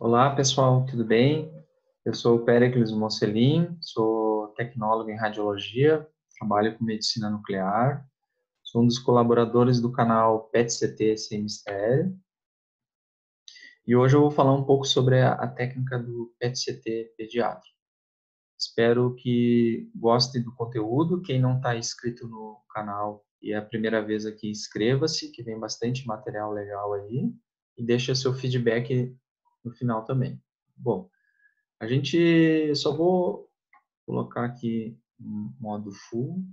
Olá, pessoal, tudo bem? Eu sou o Péricles Mocelin, sou tecnólogo em radiologia, trabalho com medicina nuclear, sou um dos colaboradores do canal PET-CT Sem Mistério, e hoje eu vou falar um pouco sobre a técnica do PET-CT pediátrico. Espero que gostem do conteúdo. Quem não está inscrito no canal e é a primeira vez aqui, inscreva-se, que vem bastante material legal aí, e deixa seu feedback no final também. Bom, só vou colocar aqui em modo full.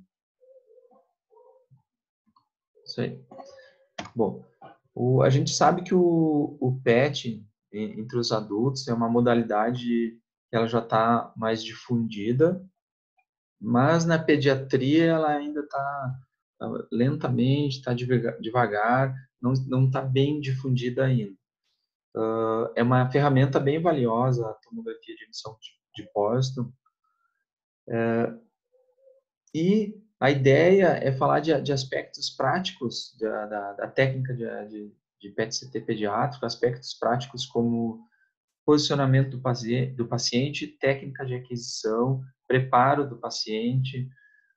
Isso aí. Bom, a gente sabe que o PET, entre os adultos, é uma modalidade que ela já está mais difundida, mas na pediatria ela ainda está lentamente, está devagar, não está bem difundida ainda. É uma ferramenta bem valiosa, a tomografia de emissão de pósito, e a ideia é falar de aspectos práticos da técnica de PET-CT pediátrico, aspectos práticos como posicionamento do paciente, técnica de aquisição, preparo do paciente,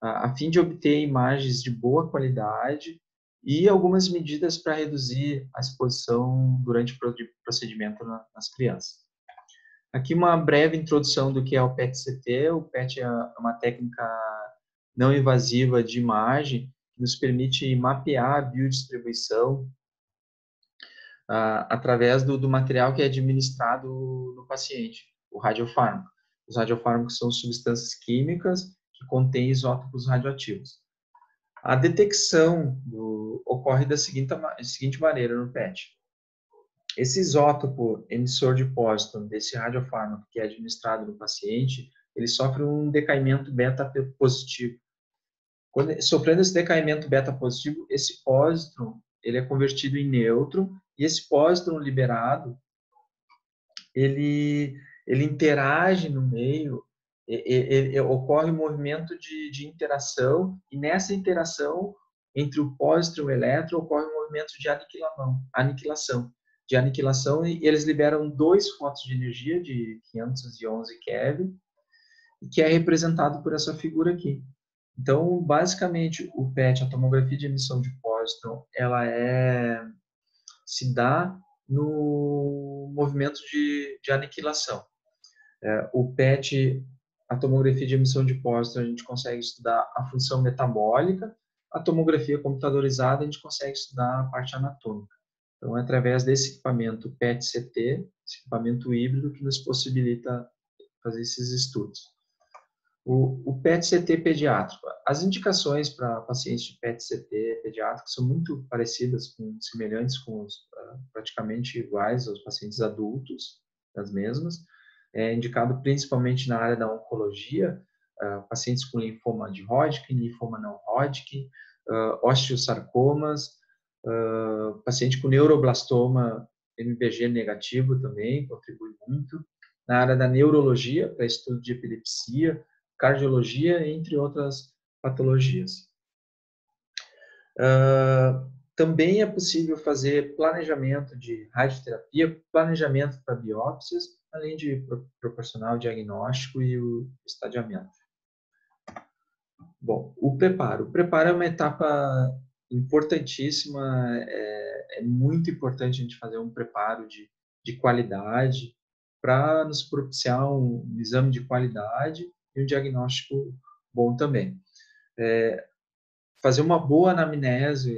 a fim de obter imagens de boa qualidade e algumas medidas para reduzir a exposição durante o procedimento nas crianças. Aqui uma breve introdução do que é o PET-CT. O PET é uma técnica não invasiva de imagem que nos permite mapear a biodistribuição através do material que é administrado no paciente, o radiofármaco. Os radiofármacos são substâncias químicas que contêm isótopos radioativos. A detecção ocorre da seguinte maneira no PET. Esse isótopo emissor de pósito desse radiofármaco que é administrado no paciente, ele sofre um decaimento beta positivo. Sofrendo esse decaimento beta positivo, esse pósitron ele é convertido em nêutron, e esse pósitron liberado, ele interage no meio, ocorre um movimento de interação, e nessa interação entre o pósitron e o elétron ocorre um movimento de aniquilação, e eles liberam 2 fótons de energia de 511 keV, que é representado por essa figura aqui. Então, basicamente, o PET, a tomografia de emissão de pósitron, ela se dá no movimento de aniquilação. O PET, a tomografia de emissão de pósitron, a gente consegue estudar a função metabólica. A tomografia computadorizada, a gente consegue estudar a parte anatômica. Então, é através desse equipamento PET-CT, esse equipamento híbrido, que nos possibilita fazer esses estudos. O PET-CT pediátrico. As indicações para pacientes de PET-CT pediátrico são muito parecidas, semelhantes com praticamente iguais aos pacientes adultos, as mesmas. É indicado principalmente na área da oncologia, pacientes com linfoma de Hodgkin, linfoma não Hodgkin, osteosarcomas, paciente com neuroblastoma MBG negativo também, contribui muito. Na área da neurologia, para estudo de epilepsia, cardiologia, entre outras patologias. Também é possível fazer planejamento de radioterapia, planejamento para biópsias, além de proporcionar o diagnóstico e o estadiamento. Bom, o preparo. O preparo é uma etapa importantíssima, é muito importante a gente fazer um preparo de qualidade para nos propiciar um exame de qualidade e um diagnóstico bom também. Fazer uma boa anamnese,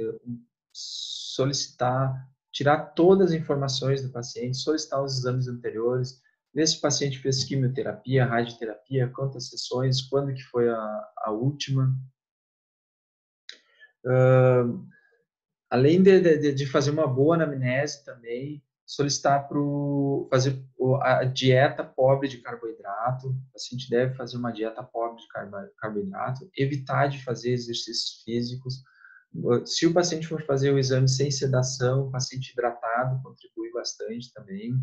solicitar, tirar todas as informações do paciente, solicitar os exames anteriores, ver se o paciente fez quimioterapia, radioterapia, quantas sessões, quando que foi a última. Além de fazer uma boa anamnese também, solicitar para fazer a dieta pobre de carboidrato. O paciente deve fazer uma dieta pobre de carboidrato, evitar de fazer exercícios físicos. Se o paciente for fazer o exame sem sedação, o paciente hidratado contribui bastante também.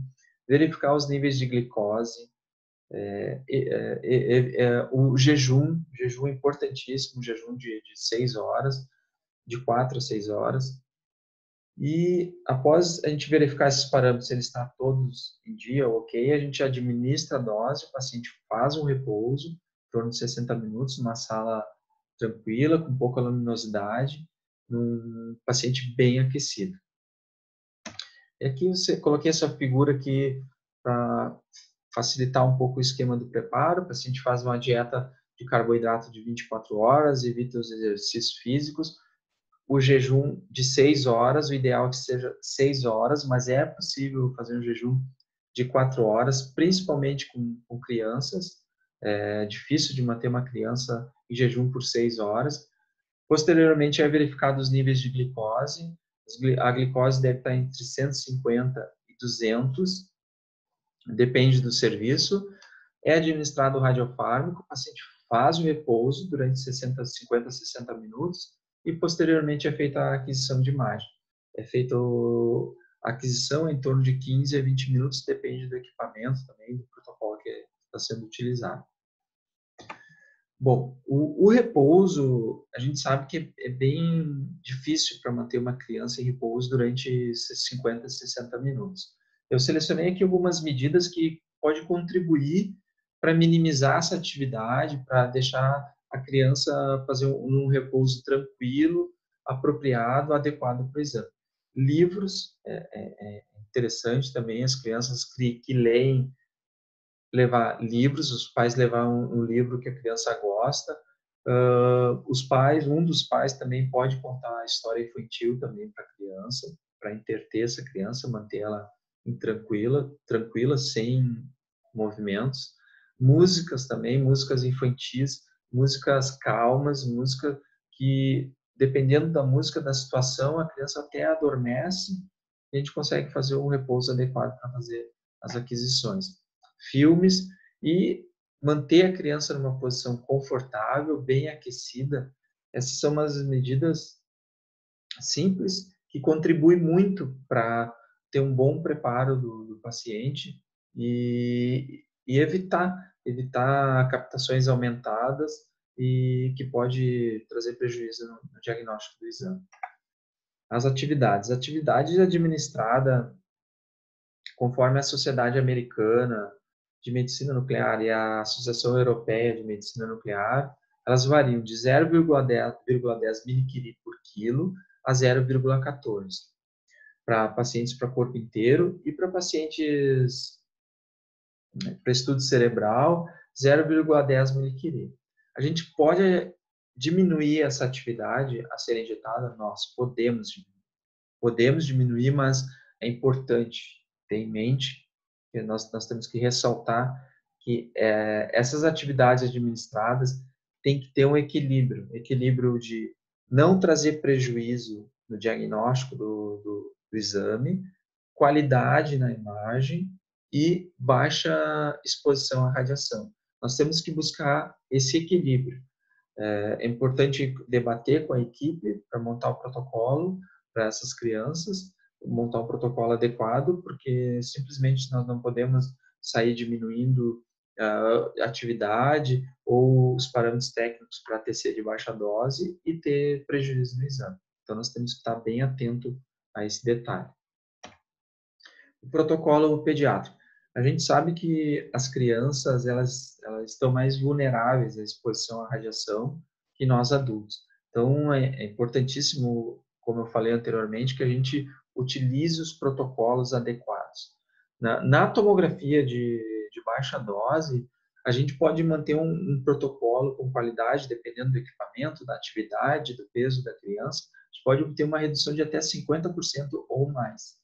Verificar os níveis de glicose. O jejum é importantíssimo, jejum de 6 horas, de 4 a 6 horas. E após a gente verificar esses parâmetros, se eles estão todos em dia, ok, a gente administra a dose, o paciente faz um repouso, em torno de 60 minutos, numa sala tranquila, com pouca luminosidade, num paciente bem aquecido. E aqui coloquei essa figura aqui para facilitar um pouco o esquema do preparo. O paciente faz uma dieta de carboidrato de 24 horas, evita os exercícios físicos, o jejum de 6 horas, o ideal é que seja 6 horas, mas é possível fazer um jejum de 4 horas, principalmente com crianças. É difícil de manter uma criança em jejum por 6 horas. Posteriormente, é verificado os níveis de glicose. A glicose deve estar entre 150 e 200, depende do serviço. É administrado o radiofármaco, o paciente faz o repouso durante 50 a 60 minutos e posteriormente é feita a aquisição de imagem. É feita a aquisição em torno de 15 a 20 minutos, depende do equipamento também, do protocolo que está sendo utilizado. Bom, o repouso, a gente sabe que é bem difícil para manter uma criança em repouso durante 50 a 60 minutos. Eu selecionei aqui algumas medidas que podem contribuir para minimizar essa atividade, para deixar a criança fazer um repouso tranquilo, apropriado, adequado para o exame. Livros, é interessante também, as crianças que leem, levar livros, os pais levar um livro que a criança gosta. Os pais, um dos pais também pode contar a história infantil também para a criança, para entreter essa criança, manter ela tranquila, sem movimentos. Músicas também, músicas infantis, músicas calmas, música que, dependendo da música, da situação, a criança até adormece e a gente consegue fazer um repouso adequado para fazer as aquisições. Filmes e manter a criança numa posição confortável, bem aquecida. Essas são umas medidas simples que contribuem muito para ter um bom preparo do paciente e evitar captações aumentadas e que pode trazer prejuízo no diagnóstico do exame. As atividades. Atividade administrada conforme a Sociedade Americana de Medicina Nuclear e a Associação Europeia de Medicina Nuclear, elas variam de 0,10 mCi por quilo a 0,14 para pacientes para corpo inteiro e para pacientes para estudo cerebral, 0,10 mCi. A gente pode diminuir essa atividade a ser injetada? Nós podemos diminuir, mas é importante ter em mente que nós temos que ressaltar que essas atividades administradas têm que ter um equilíbrio de não trazer prejuízo no diagnóstico do exame, qualidade na imagem e baixa exposição à radiação. Nós temos que buscar esse equilíbrio. É importante debater com a equipe para montar o protocolo para essas crianças, montar um protocolo adequado, porque simplesmente nós não podemos sair diminuindo a atividade ou os parâmetros técnicos para TC de baixa dose e ter prejuízo no exame. Então, nós temos que estar bem atento a esse detalhe. O protocolo pediátrico. A gente sabe que as crianças elas estão mais vulneráveis à exposição à radiação que nós adultos. Então, é importantíssimo, como eu falei anteriormente, que a gente utilize os protocolos adequados. Na tomografia de baixa dose, a gente pode manter um protocolo com qualidade, dependendo do equipamento, da atividade, do peso da criança, a gente pode obter uma redução de até 50% ou mais.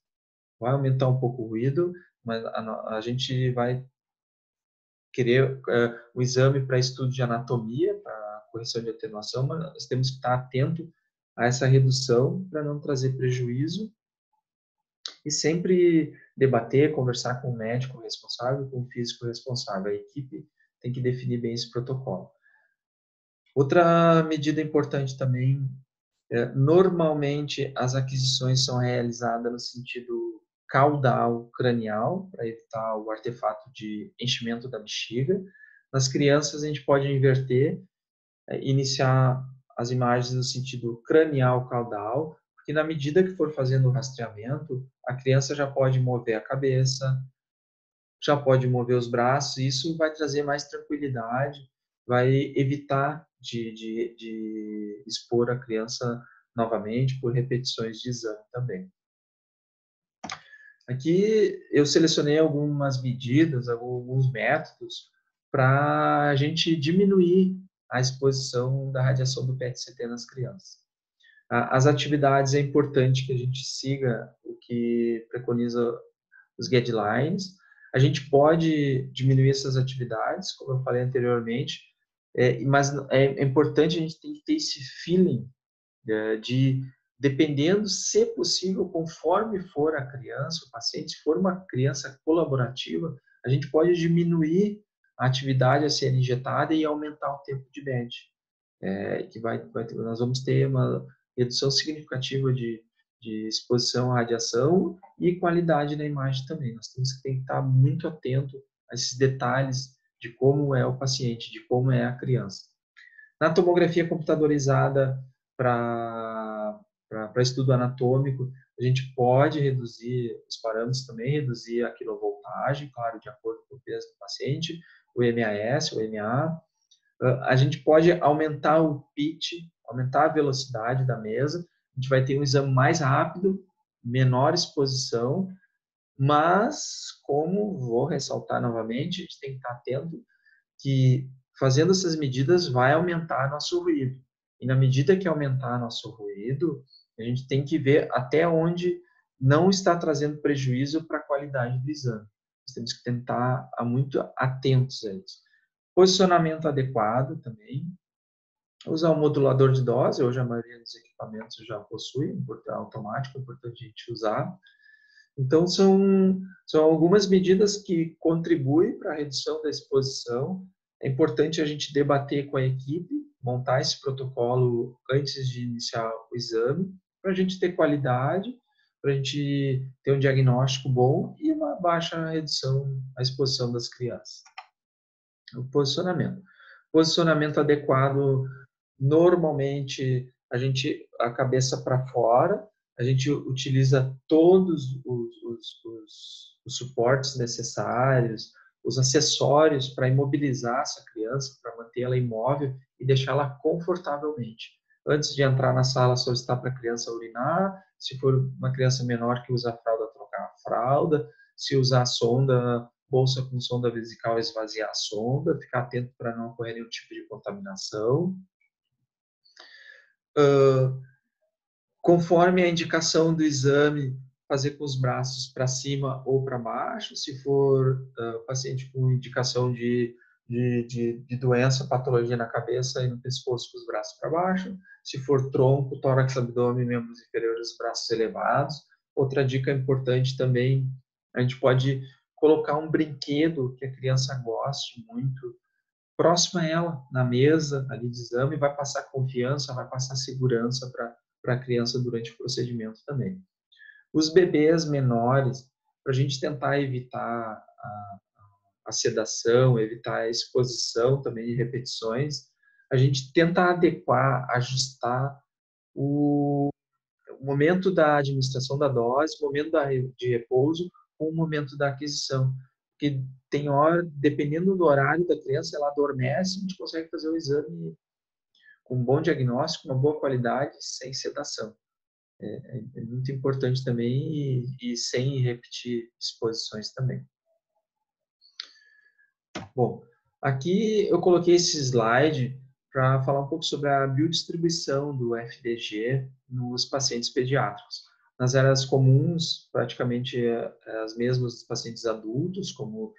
Vai aumentar um pouco o ruído, mas a gente vai querer o exame para estudo de anatomia, para correção de atenuação, mas nós temos que estar atento a essa redução para não trazer prejuízo e sempre debater, conversar com o médico responsável, com o físico responsável. A equipe tem que definir bem esse protocolo. Outra medida importante também, normalmente as aquisições são realizadas no sentido caudal cranial, para evitar o artefato de enchimento da bexiga. Nas crianças, a gente pode inverter, iniciar as imagens no sentido cranial caudal, que na medida que for fazendo o rastreamento, a criança já pode mover a cabeça, já pode mover os braços, e isso vai trazer mais tranquilidade, vai evitar de expor a criança novamente por repetições de exame também. Aqui eu selecionei algumas medidas, alguns métodos para a gente diminuir a exposição da radiação do PET-CT nas crianças. As atividades é importante que a gente siga o que preconiza os guidelines. A gente pode diminuir essas atividades, como eu falei anteriormente, mas é importante a gente ter esse feeling de, dependendo, se possível, conforme for a criança, o paciente, se for uma criança colaborativa, a gente pode diminuir a atividade a ser injetada e aumentar o tempo de bed. Que nós vamos ter uma redução significativa de exposição à radiação e qualidade na imagem também. Nós temos que estar muito atento a esses detalhes de como é o paciente, de como é a criança. Na tomografia computadorizada para estudo anatômico, a gente pode reduzir os parâmetros também, reduzir a quilovoltagem, claro, de acordo com o peso do paciente, o MAS, o MA. A gente pode aumentar o pitch, aumentar a velocidade da mesa, a gente vai ter um exame mais rápido, menor exposição, mas, como vou ressaltar novamente, a gente tem que estar atento que fazendo essas medidas vai aumentar nosso ruído. E na medida que aumentar nosso ruído, a gente tem que ver até onde não está trazendo prejuízo para a qualidade do exame. Nós temos que tentar estar muito atentos a isso. Posicionamento adequado também. Usar um modulador de dose, hoje a maioria dos equipamentos já possui, automático, é importante a gente usar. Então, são algumas medidas que contribuem para a redução da exposição. É importante a gente debater com a equipe, montar esse protocolo antes de iniciar o exame, para a gente ter qualidade, para a gente ter um diagnóstico bom e uma baixa redução à exposição das crianças. O posicionamento. Posicionamento adequado, normalmente, a cabeça para fora, a gente utiliza todos os suportes necessários, os acessórios para imobilizar essa criança, para mantê-la imóvel e deixá-la confortavelmente. Antes de entrar na sala, solicitar para a criança urinar, se for uma criança menor que usa a fralda, trocar a fralda, se usar sonda, bolsa com sonda vesical, esvaziar a sonda, ficar atento para não ocorrer nenhum tipo de contaminação. Conforme a indicação do exame, fazer com os braços para cima ou para baixo, se for paciente com indicação de doença, patologia na cabeça e no pescoço, com os braços para baixo, se for tronco, tórax, abdômen, membros inferiores, braços elevados. Outra dica importante também, a gente pode colocar um brinquedo que a criança goste muito, próximo a ela, na mesa ali de exame, vai passar confiança, vai passar segurança para a criança durante o procedimento também. Os bebês menores, para a gente tentar evitar a sedação, evitar a exposição também de repetições, a gente tenta adequar, ajustar o momento da administração da dose, o momento de repouso com o momento da aquisição. Porque tem hora, dependendo do horário da criança, ela adormece, a gente consegue fazer o exame com um bom diagnóstico, uma boa qualidade, sem sedação. É muito importante também e sem repetir exposições também. Bom, aqui eu coloquei esse slide para falar um pouco sobre a biodistribuição do FDG nos pacientes pediátricos. Nas áreas comuns, praticamente as mesmas dos pacientes adultos, como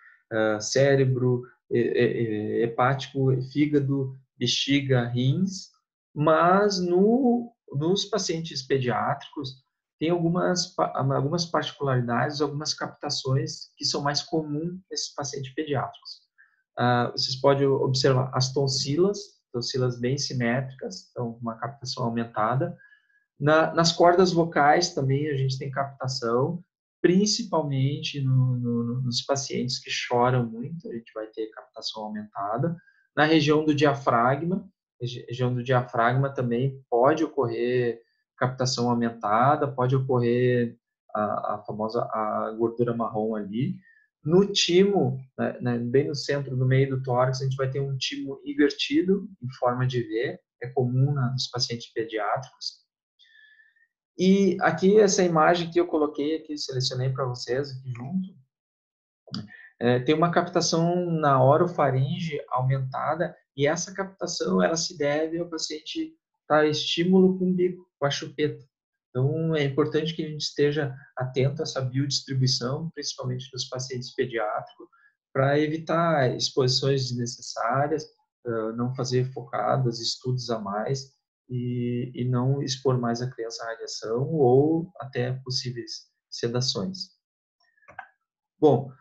cérebro, hepático, fígado, bexiga, rins, mas nos pacientes pediátricos tem algumas particularidades, algumas captações que são mais comuns nesses pacientes pediátricos. Vocês podem observar as tonsilas bem simétricas, então uma captação aumentada. Nas cordas vocais também a gente tem captação, principalmente nos pacientes que choram muito, a gente vai ter captação aumentada. Na região do diafragma também pode ocorrer captação aumentada, pode ocorrer a famosa a gordura marrom ali. No timo, né, bem no centro, no meio do tórax, a gente vai ter um timo invertido em forma de V, é comum nos pacientes pediátricos. E aqui, essa imagem que eu coloquei aqui, selecionei para vocês aqui junto, tem uma captação na orofaringe aumentada, e essa captação, ela se deve ao paciente estar estímulo com o bico, com a chupeta. Então, é importante que a gente esteja atento a essa biodistribuição, principalmente nos pacientes pediátricos, para evitar exposições desnecessárias, não fazer focadas, estudos a mais, e não expor mais a criança à radiação ou até possíveis sedações. Bom,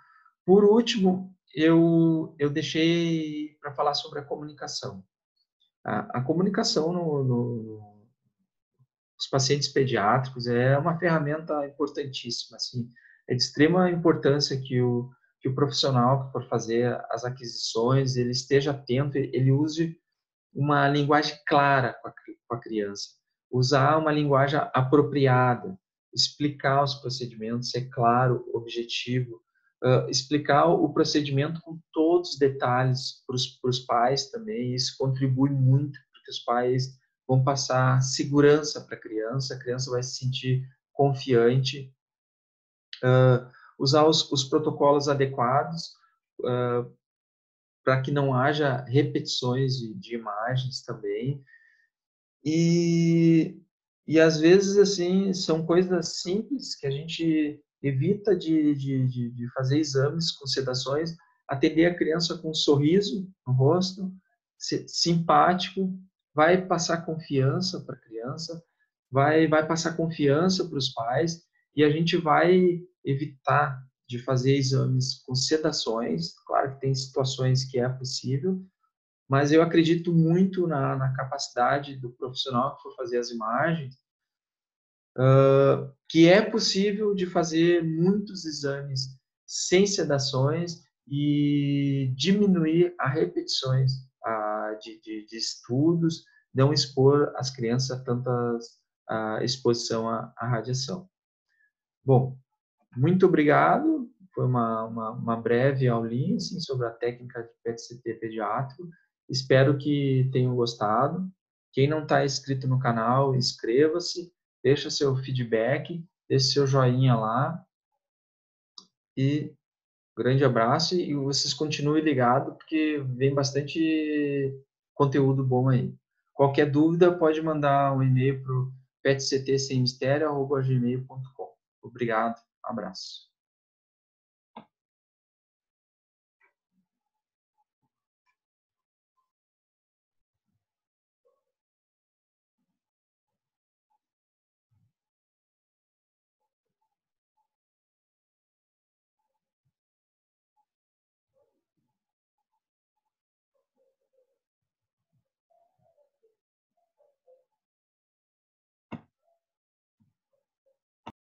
por último, eu deixei para falar sobre a comunicação. A comunicação nos pacientes pediátricos é uma ferramenta importantíssima. Assim, é de extrema importância que o profissional que for fazer as aquisições, ele esteja atento, ele use uma linguagem clara com a criança, usar uma linguagem apropriada, explicar os procedimentos, ser claro, objetivo, explicar o procedimento com todos os detalhes para os pais também. Isso contribui muito, porque os pais vão passar segurança para a criança vai se sentir confiante, usar os protocolos adequados, para que não haja repetições de imagens também. E às vezes, assim, são coisas simples que a gente evita de fazer exames com sedações, atender a criança com um sorriso no rosto, simpático, vai passar confiança para a criança, vai passar confiança para os pais, e a gente vai evitar de fazer exames com sedações. Claro que tem situações que é possível, mas eu acredito muito na capacidade do profissional que for fazer as imagens, que é possível de fazer muitos exames sem sedações e diminuir as repetições de estudos, não expor as crianças a tanta exposição à radiação. Bom, muito obrigado. Foi uma breve aulinha assim, sobre a técnica de PET-CT pediátrico. Espero que tenham gostado. Quem não está inscrito no canal, inscreva-se, deixa seu feedback, deixe seu joinha lá. E grande abraço, e vocês continuem ligados, porque vem bastante conteúdo bom aí. Qualquer dúvida, pode mandar um e-mail para o petctsemmistério@gmail.com. Obrigado, um abraço.